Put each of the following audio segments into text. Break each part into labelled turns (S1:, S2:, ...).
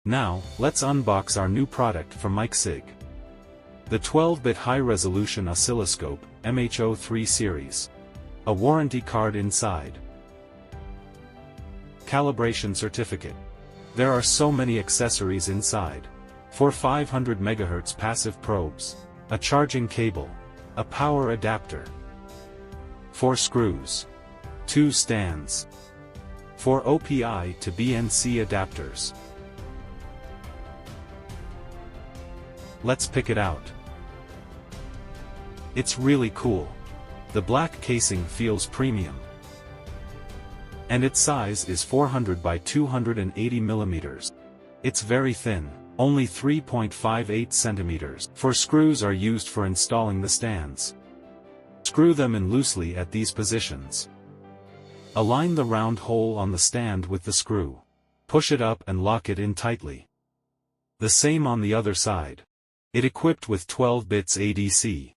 S1: Now, let's unbox our new product from Micsig. The 12-bit high-resolution oscilloscope, MHO 3 series. A warranty card inside. Calibration certificate. There are so many accessories inside. 4 500 MHz passive probes. A charging cable. A power adapter. 4 screws. 2 stands. 4 OPI to BNC adapters. Let's pick it out. It's really cool. The black casing feels premium. And its size is 400 by 280 millimeters. It's very thin, only 3.58 centimeters. 4 screws are used for installing the stands. Screw them in loosely at these positions. Align the round hole on the stand with the screw. Push it up and lock it in tightly. The same on the other side. It equipped with 12 bits ADC.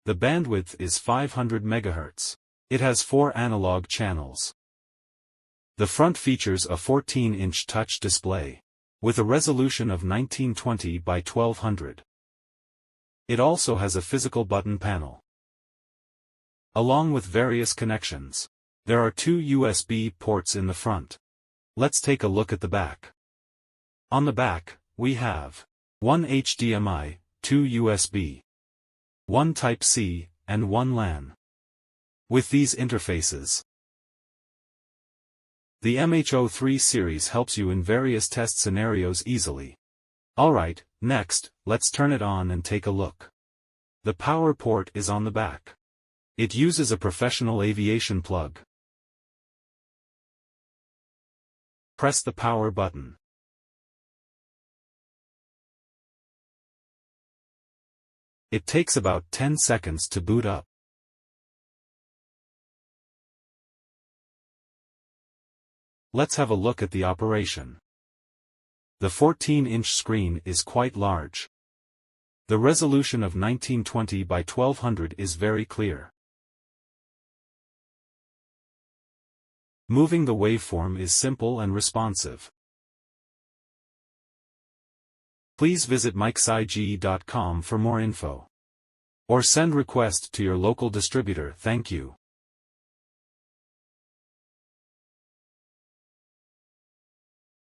S1: The bandwidth is 500 MHz. It has 4 analog channels. The front features a 14-inch touch display, with a resolution of 1920 by 1200. It also has a physical button panel. Along with various connections, there are 2 USB ports in the front. Let's take a look at the back. On the back, we have 1 HDMI, 2 USB, 1 Type-C, and 1 LAN. With these interfaces, the MHO 3 series helps you in various test scenarios easily. Alright, next, let's turn it on and take a look. The power port is on the back. It uses a professional aviation plug. Press the power button. It takes about 10 seconds to boot up. Let's have a look at the operation. The 14-inch screen is quite large. The resolution of 1920 by 1200 is very clear. Moving the waveform is simple and responsive. Please visit Micsig.com for more info. Or send request to your local distributor. Thank you.